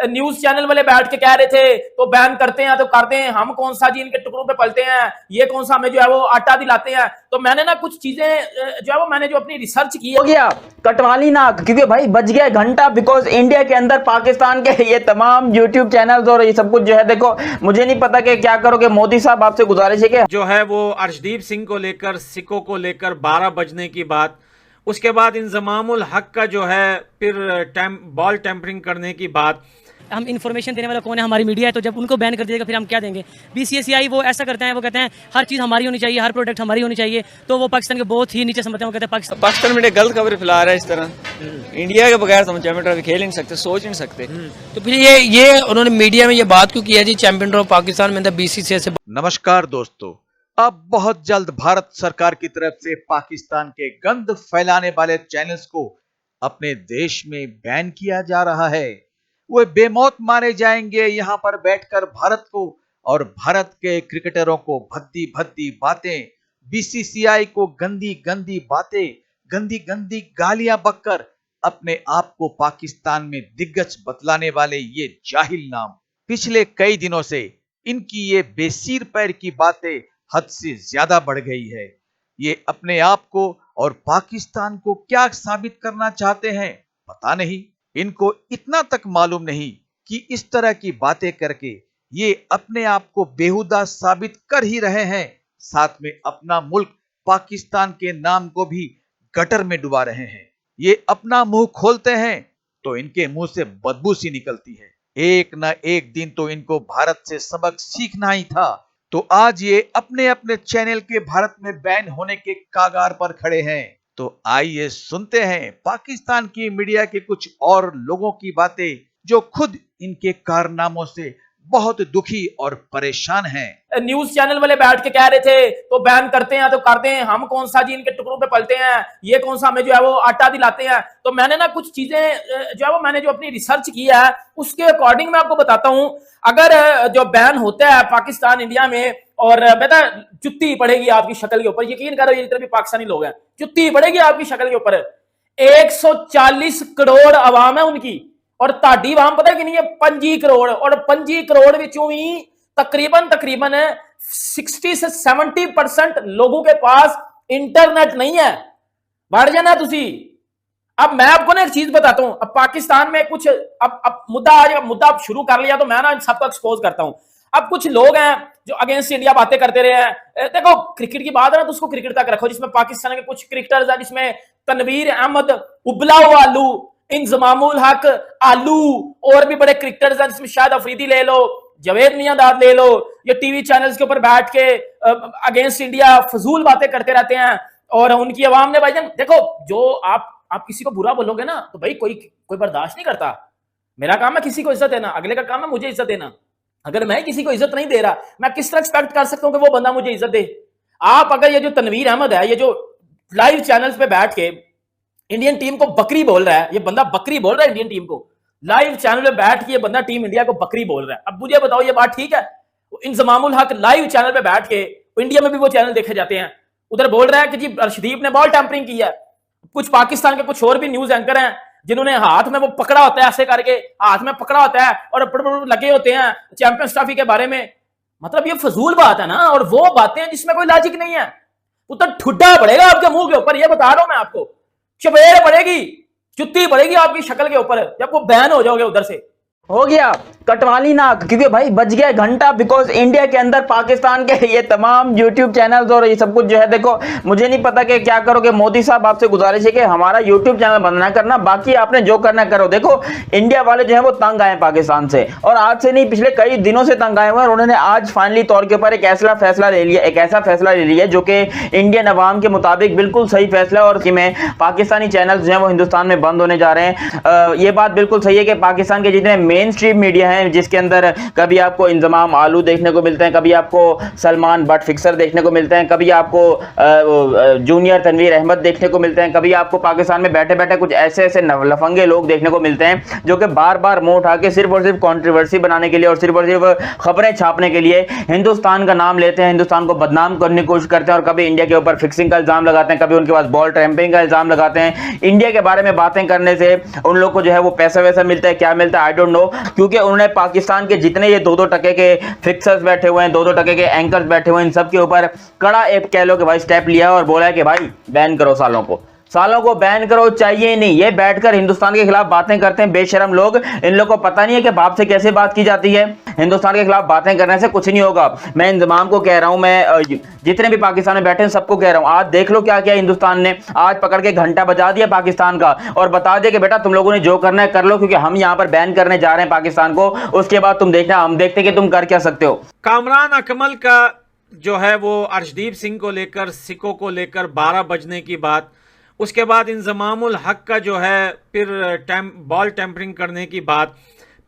News channel वाले बैठ के कह रहे थे तो बैन करते हैं तो करते हैं, हम कौन सा जी इनके टुकड़ों पे पलते हैं, ये कौन सा हमें जो है वो आटा दिलाते हैं। तो मैंने ना कुछ चीजें जो है वो मैंने जो अपनी रिसर्च की हो गया कटवाली नाक, क्योंकि भाई बच गया घंटा। बिकॉज इंडिया के अंदर पाकिस्तान के ये तमाम यूट्यूब चैनल्स और ये सब कुछ जो है, देखो मुझे नहीं पता कि क्या करोगे। मोदी साहब आपसे गुजारिश है कि जो है वो अर्शदीप सिंह को लेकर, सिखों को लेकर 12 बजने की बात, उसके बाद इंजमामुल हक का जो है फिर बॉल टेम्परिंग करने की बात। हम इन्फॉर्मेशन देने वाला कौन है? हमारी मीडिया है। तो जब उनको बैन कर दिएगा फिर हम क्या देंगे? BCCI वो ऐसा करते हैं, वो कहते हैं हर चीज़ हमारी होनी चाहिए, हर प्रोडक्ट हमारी होनी चाहिए। तो वो पाकिस्तान के बहुत ही नीचे समझते हैं। वो कहते हैं पाकिस्तान मीडिया गलत खबर फैला रहा है इस तरह। इंडिया के बगैर हम चैंपियन ट्रॉफी खेल नहीं सकते, सोच नहीं सकते। तो फिर ये उन्होंने मीडिया में ये बात क्यों किया जी चैंपियन ट्रॉफी पाकिस्तान में BCCI से? नमस्कार दोस्तों, अब बहुत जल्द भारत सरकार की तरफ से पाकिस्तान के गंद फैलाने वाले चैनल्स को अपने देश में बैन किया जा रहा है। वे बेमौत मारे जाएंगे यहाँ पर बैठकर भारत को और भारत के क्रिकेटरों को भद्दी भद्दी बातें, BCCI को गंदी गंदी बातें, गंदी गंदी गालियां बककर अपने आप को पाकिस्तान में दिग्गज बतलाने वाले ये जाहिल नाम। पिछले कई दिनों से इनकी ये बेसिर पैर की बातें हद से ज्यादा बढ़ गई है। ये अपने आप को और पाकिस्तान को क्या साबित करना चाहते हैं पता नहीं। इनको इतना तक मालूम नहीं कि इस तरह की बातें करके ये अपने आप को बेहुदा साबित कर ही रहे हैं, साथ में अपना मुल्क पाकिस्तान के नाम को भी गटर में डुबा रहे हैं। ये अपना मुंह खोलते हैं तो इनके मुंह से बदबू सी निकलती है। एक न एक दिन तो इनको भारत से सबक सीखना ही था। तो आज ये अपने अपने चैनल के भारत में बैन होने के कागार पर खड़े हैं। तो आइए सुनते हैं पाकिस्तान की मीडिया के कुछ और लोगों की बातें जो खुद इनके कारनामों से बहुत दुखी और परेशान हैं। न्यूज चैनल वाले बैठ के कह रहे थे तो बैन करते हैं तो करते हैं, हम कौन सा जी इनके टुकड़ों पे पलते हैं, ये कौन सा हमें जो है वो आटा दिलाते हैं। तो मैंने ना कुछ चीजें जो है वो मैंने जो अपनी रिसर्च की है उसके अकॉर्डिंग मैं आपको बताता हूं। अगर जो बैन होता है पाकिस्तान इंडिया में और बेटा जुत्ती पड़ेगी आपकी शक्ल के ऊपर, यकीन करो ये जितने भी पाकिस्तानी लोग हैं जुत्ती पड़ेगी आपकी शक्ल के ऊपर। 140 करोड़ आवाम है उनकी और ताड़ी आवाम पता है कि नहीं है 25 करोड़, और 25 करोड़ विचों ही तकरीबन 60 से 70% लोगों के पास इंटरनेट नहीं है। बढ़ जाना तुसी। अब मैं आपको ना एक चीज बताता हूं। अब पाकिस्तान में कुछ अब मुद्दा शुरू कर लिया तो मैं ना सबको एक्सपोज करता हूं। अब कुछ लोग हैं जो अगेंस्ट इंडिया बातें करते रहे हैं। देखो क्रिकेट की बात है ना तो उसको क्रिकेट तक रखो, जिसमें पाकिस्तान के कुछ क्रिकेटर्स हैं, जिसमें तनवीर अहमद, उबला हुआ आलू, इंजमामुल हक आलू, और भी बड़े क्रिकेटर्स हैं जिसमें शायद अफरीदी ले लो, जवेद मियांदाद ले लो। ये टीवी चैनल्स के ऊपर बैठ के अगेंस्ट इंडिया फजूल बातें करते रहते हैं और उनकी आवाम ने भाईजान देखो, जो आप किसी को बुरा बोलोगे ना तो भाई कोई बर्दाश्त नहीं करता। मेरा काम है किसी को इज्जत देना, अगले का काम है मुझे इज्जत देना। अगर मैं किसी को इज्जत नहीं दे रहा, मैं किस तरह एक्सपेक्ट कर सकता हूं कि वो बंदा मुझे इज्जत दे? आप अगर ये जो तनवीर अहमद है, ये जो लाइव चैनल्स पे बैठ के इंडियन टीम को बकरी बोल रहा है, ये बंदा बकरी बोल रहा है इंडियन टीम को, लाइव चैनल पे बैठ के ये बंदा टीम इंडिया को बकरी बोल रहा है। अब मुझे बताओ ये बात ठीक है? इंजमामुल हक लाइव चैनल पे बैठ के, इंडिया में भी वो चैनल देखे जाते हैं, उधर बोल रहा है कि जी अर्शदीप ने बॉल टैंपरिंग की है। कुछ पाकिस्तान के कुछ और भी न्यूज एंकर हैं जिन्होंने हाथ में वो पकड़ा होता है, ऐसे करके हाथ में पकड़ा होता है और लगे होते हैं चैंपियंस ट्रॉफी के बारे में। मतलब ये फजूल बात है ना, और वो बातें हैं जिसमें कोई लॉजिक नहीं है। वो तो ठुड्डा पड़ेगा आपके मुंह के ऊपर, ये बता रहा हूं मैं आपको। चपेड़ पड़ेगी, जुत्ती पड़ेगी आपकी शक्ल के ऊपर जब वो बैन हो जाओगे उधर से। हो गया कटवाली नाक, क्योंकि भाई बच गया घंटा। बिकॉज इंडिया के अंदर पाकिस्तान के ये तमाम यूट्यूब चैनल्स और ये सब कुछ जो है, देखो मुझे नहीं पता कि क्या करोगे। मोदी साहब आपसे गुजारिश है कि हमारा यूट्यूब चैनल बंद ना करना, बाकी आपने जो करना करो। देखो इंडिया वाले जो है वो तंग आए पाकिस्तान से, और आज से नहीं पिछले कई दिनों से तंग आए हुए हैं। और उन्होंने आज फाइनली तौर के ऊपर एक ऐसा फैसला ले लिया जो कि इंडियन अवाम के मुताबिक बिल्कुल सही फैसला है, और में पाकिस्तानी चैनल जो है वो हिंदुस्तान में बंद होने जा रहे हैं। ये बात बिल्कुल सही है कि पाकिस्तान के जितने मेन स्ट्रीम मीडिया है, जिसके अंदर कभी आपको इंजमाम आलू देखने को मिलते हैं, कभी आपको सलमान बट फिक्सर देखने को मिलते हैं, कभी आपको जूनियर तनवीर अहमद देखने को मिलते हैं, कभी आपको पाकिस्तान में बैठे बैठे कुछ ऐसे लफंगे लोग देखने को मिलते हैं जो कि बार बार मुंह उठा के सिर्फ और सिर्फ कंट्रोवर्सी बनाने के लिए और सिर्फ खबरें छापने के लिए हिंदुस्तान का नाम लेते हैं, हिंदुस्तान को बदनाम करने की कोशिश करते हैं, और कभी इंडिया के ऊपर फिक्सिंग का इल्जाम लगाते हैं, कभी उनके पास बॉल ट्रैम्पिंग का इल्जाम लगाते हैं। इंडिया के बारे में बातें करने से उन लोग को जो है वो पैसा वैसा मिलता है, क्या मिलता है आई डोंट नो, को, क्योंकि उन्होंने पाकिस्तान के जितने ये 2-2 टके के फिक्सर्स बैठे हुए हैं, 2-2 टके के एंकर्स बैठे हुए हैं, इन सब के ऊपर कड़ा एक कह लो कि भाई स्टेप लिया और बोला है कि भाई बैन करो सालों को बैन करो, चाहिए ही नहीं। ये बैठकर हिंदुस्तान के खिलाफ बातें करते हैं बेशरम लोग। इन लोग को पता नहीं है कि बाप से कैसे बात की जाती है। हिंदुस्तान के खिलाफ बातें करने से कुछ नहीं होगा। मैं इंजमाम को कह रहा हूं, मैं जितने भी पाकिस्तान में बैठे हैं सबको कह रहा हूं, आज देख लो क्या किया हिंदुस्तान ने। आज पकड़ के घंटा बजा दिया पाकिस्तान का और बता दिया कि बेटा तुम लोगों ने जो करना है कर लो, क्योंकि हम यहां पर बैन करने जा रहे हैं पाकिस्तान को। उसके बाद तुम देखना, हम देखते कि तुम कर क्या सकते हो। कामरान अकमल का जो है वो अर्शदीप सिंह को लेकर, सिकों को लेकर 12 बजने की बात, उसके बाद इंजमामुल हक का जो है फिर बॉल टेम्परिंग करने की बात,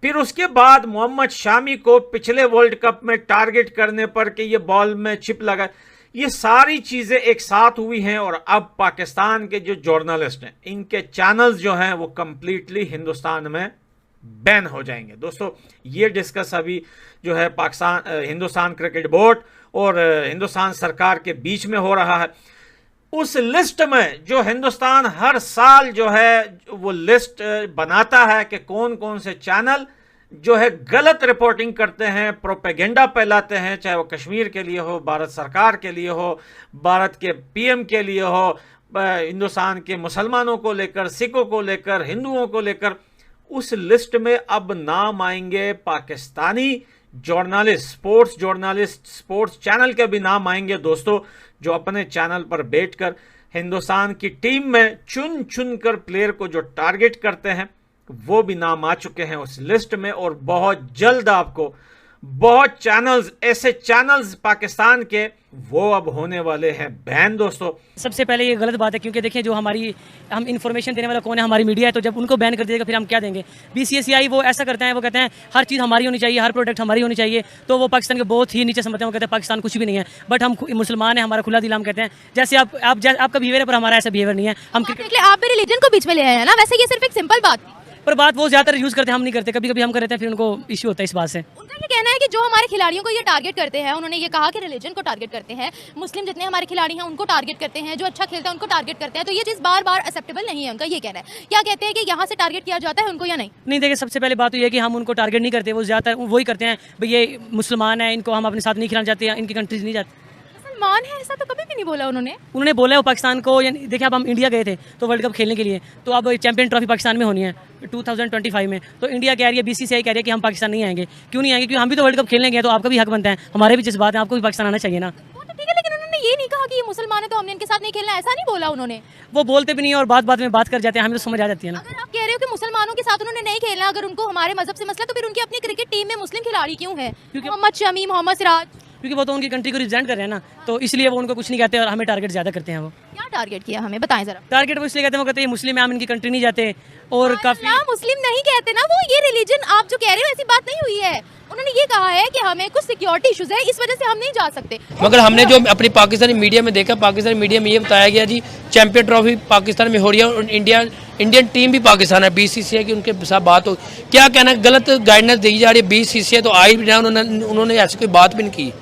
फिर उसके बाद मोहम्मद शामी को पिछले वर्ल्ड कप में टारगेट करने पर कि ये बॉल में चिप लगा, ये सारी चीज़ें एक साथ हुई हैं। और अब पाकिस्तान के जो जर्नलिस्ट हैं, इनके चैनल्स जो हैं वो कंप्लीटली हिंदुस्तान में बैन हो जाएंगे। दोस्तों, ये डिस्कस अभी जो है हिंदुस्तान क्रिकेट बोर्ड और हिंदुस्तान सरकार के बीच में हो रहा है। उस लिस्ट में जो हिंदुस्तान हर साल जो है वो लिस्ट बनाता है कि कौन कौन से चैनल जो है गलत रिपोर्टिंग करते हैं, प्रोपेगेंडा फैलाते हैं, चाहे वो कश्मीर के लिए हो, भारत सरकार के लिए हो, भारत के पीएम के लिए हो, हिंदुस्तान के मुसलमानों को लेकर, सिखों को लेकर, हिंदुओं को लेकर। उस लिस्ट में अब नाम आएंगे पाकिस्तानी जर्नलिस्ट, स्पोर्ट्स चैनल के भी नाम आएंगे दोस्तों, जो अपने चैनल पर बैठकर हिंदुस्तान की टीम में चुन चुन कर प्लेयर को जो टारगेट करते हैं, वो भी नाम आ चुके हैं उस लिस्ट में। और बहुत जल्द आपको बहुत चैनल्स, ऐसे चैनल्स पाकिस्तान के, वो अब होने वाले हैं बैन दोस्तों। सबसे पहले ये गलत बात है, क्योंकि देखिए जो हम इन्फॉर्मेशन देने वाला कौन है, हमारी मीडिया है। तो जब उनको बैन कर दिएगा फिर हम क्या देंगे। BCCI वो ऐसा करते हैं, वो कहते हैं हर चीज़ हमारी होनी चाहिए, हर प्रोडक्ट हमारी होनी चाहिए। तो वो पाकिस्तान के बहुत ही नीचे समझते हैं, वो कहते हैं पाकिस्तान कुछ भी नहीं है। बट हम मुसलमान हैं, हमारा खुला दिल, हम कहते हैं जैसे आपका बिहेवियर है, पर हमारा ऐसा बिहेवियर नहीं है। हम आप भी रिलीजन को बीच में ले आए हैं ना, वैसे ये सिर्फ एक सिंपल बात थी। पर बात वो ज़्यादातर यूज़ करते हैं, हम नहीं करते। कभी कभी हम करते हैं, फिर उनको इश्यू होता है इस बात से। उनका ये कहना है कि जो हमारे खिलाड़ियों को ये टारगेट करते हैं, उन्होंने ये कहा कि रिलीजन को टारगेट करते हैं, मुस्लिम जितने हमारे खिलाड़ी हैं उनको टारगेट करते हैं, जो अच्छा खेलता है उनको टारगेट करते हैं। तो ये चीज़ बार बार एक्सेप्टेबल नहीं है, उनका ये कहना है। क्या कहते हैं कि यहाँ से टारगेट किया जाता है उनको या नहीं? नहीं, देखिए सबसे पहले बात तो ये है कि हम उनको टारगेट नहीं करते। वो ज़्यादातर वही करते हैं, भाई ये मुसलमान है, इनको हम अपने साथ नहीं खिलाना चाहते, इनकी कंट्रीज नहीं जाते। मान है ऐसा तो कभी भी नहीं बोला उन्होंने बोला है वो पाकिस्तान को। देखिए अब हम इंडिया गए थे तो वर्ल्ड कप खेलने के लिए, तो अब चैंपियन ट्रॉफी पाकिस्तान में होनी है 2025 में। तो इंडिया कह रही है, BCCI कह रही है कि हम पाकिस्तान नहीं आएंगे। क्यों नहीं आएंगे? क्योंकि हम भी तो वर्ल्ड कप खेलने गए, तो आपका भी हक बनता है, हमारे भी जज्बात हैं, आपको भी पाकिस्तान आना चाहिए ना। ठीक है, लेकिन उन्होंने ये नहीं कहा कि ये मुसलमान है तो हमने इनके साथ नहीं खेलना, ऐसा नहीं बोला उन्होंने। वो बोलते भी नहीं और बात में बात कर जाते हैं, हमें तो समझ आ जाती है ना। अगर आप कह रहे हो कि मुसलमानों के साथ उन्होंने नहीं खेलना, अगर उनको हमारे मजहब से मसला, तो फिर उनकी अपनी क्रिकेट टीम में मुस्लिम खिलाड़ी क्यों है? क्योंकि मोहम्मद शमी, मोहम्मद सिराज, क्योंकि वो तो उनकी कंट्री को रिप्रेजेंट कर रहे हैं ना, तो इसलिए वो उनको कुछ नहीं कहते और हमें टारगेट ज़्यादा करते हैं। वो क्या टारगेट किया हमें बताएं जरा। टारगेट वो इसलिए कहते हैं, वो कहते हैं मुस्लिम है, हम इनकी कंट्री नहीं जाते। और काफ़ी मुस्लिम नहीं कहते ना, वो ये रिलीजन आप जो कह रहे हो ऐसी बात नहीं हुई है। उन्होंने ये कहा है कि हमें कुछ सिक्योरिटी इश्यूज है, इस वजह से हम नहीं जा सकते। मगर हमने जो अपनी पाकिस्तानी मीडिया में देखा, पाकिस्तानी मीडिया में ये बताया गया जी चैंपियन ट्रॉफी पाकिस्तान में हो रही है और इंडियन टीम भी पाकिस्तान है। BCCI की उनके साथ बात हो, क्या कहना, गलत गाइडेंस दी जा रही है। BCCI तो आई भी ना, उन्होंने ऐसी कोई बात भी नहीं की।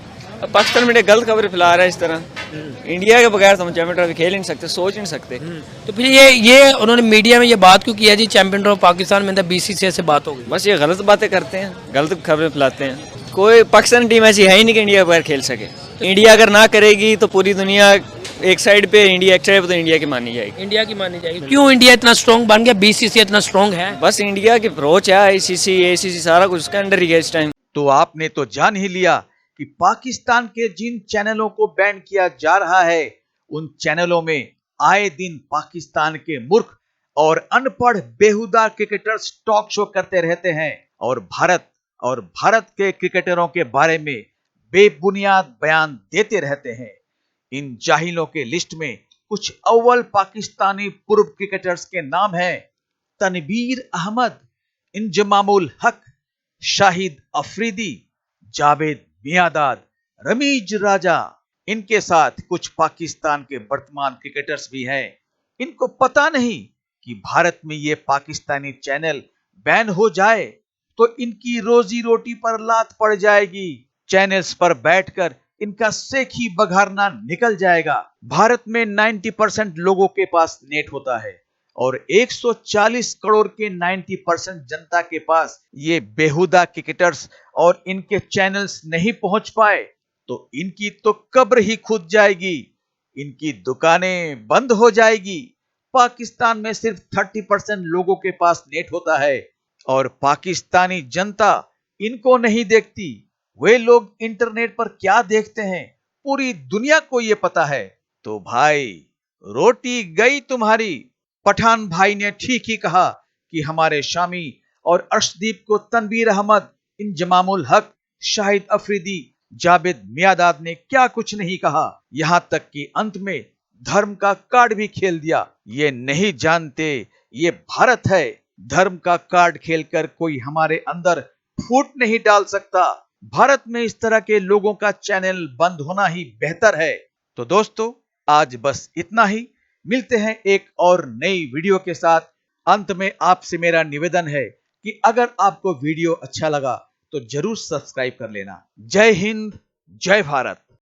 पाकिस्तान मीडिया गलत खबर फैला रहा है इस तरह। इंडिया के बगैर तो हम चैंपियन ट्रॉफी खेल ही नहीं सकते, सोच नहीं सकते। तो फिर ये उन्होंने मीडिया में ये बात क्यों किया जी चैंपियन ट्रॉफी पाकिस्तान में? BCCI से बात हो गई। बस ये गलत बातें करते हैं, गलत खबरें फैलाते हैं। कोई पाकिस्तान टीम ऐसी है ही नहीं कि इंडिया के बगैर खेल सके। इंडिया अगर ना करेगी तो पूरी दुनिया एक साइड पे, इंडिया एक साइड पे, तो इंडिया की मानी जाएगी। इंडिया की मानी जाएगी। क्यों इंडिया इतना स्ट्रॉन्ग बन गया? BCCI इतना स्ट्रॉन्ग है? बस इंडिया की अप्रोच है, ICC, ACC सारा कुछ उसके अंडर ही है इस टाइम। तो आपने तो जान ही लिया कि पाकिस्तान के जिन चैनलों को बैन किया जा रहा है, उन चैनलों में आए दिन पाकिस्तान के मूर्ख और अनपढ़ बेहुदा क्रिकेटर्स टॉक शो करते रहते हैं और भारत के क्रिकेटरों के बारे में बेबुनियाद बयान देते रहते हैं। इन जाहिलों के लिस्ट में कुछ अव्वल पाकिस्तानी पूर्व क्रिकेटर्स के नाम हैं: तनवीर अहमद, इंजमामुल हक, शाहिद अफरीदी, जावेद मियांदाद, रमीज राजा। इनके साथ कुछ पाकिस्तान के वर्तमान क्रिकेटर्स भी हैं। इनको पता नहीं कि भारत में ये पाकिस्तानी चैनल बैन हो जाए तो इनकी रोजी रोटी पर लात पड़ जाएगी। चैनल्स पर बैठकर इनका सेखी बघारना निकल जाएगा। भारत में 90% लोगों के पास नेट होता है और 140 करोड़ के 90% जनता के पास ये बेहुदा क्रिकेटर्स और इनके चैनल्स नहीं पहुंच पाए तो इनकी तो कब्र ही खुद जाएगी, इनकी दुकानें बंद हो जाएगी। पाकिस्तान में सिर्फ 30% लोगों के पास नेट होता है और पाकिस्तानी जनता इनको नहीं देखती। वे लोग इंटरनेट पर क्या देखते हैं पूरी दुनिया को ये पता है। तो भाई रोटी गई तुम्हारी। पठान भाई ने ठीक ही कहा कि हमारे शामी और अर्शदीप को तनवीर अहमद, इंजमामुल हक, शाहिद अफरीदी, जावेद मियादाद ने क्या कुछ नहीं कहा, यहां तक कि अंत में धर्म का कार्ड भी खेल दिया। ये नहीं जानते ये भारत है, धर्म का कार्ड खेलकर कोई हमारे अंदर फूट नहीं डाल सकता। भारत में इस तरह के लोगों का चैनल बंद होना ही बेहतर है। तो दोस्तों आज बस इतना ही, मिलते हैं एक और नई वीडियो के साथ। अंत में आपसे मेरा निवेदन है कि अगर आपको वीडियो अच्छा लगा तो जरूर सब्सक्राइब कर लेना। जय हिंद, जय भारत।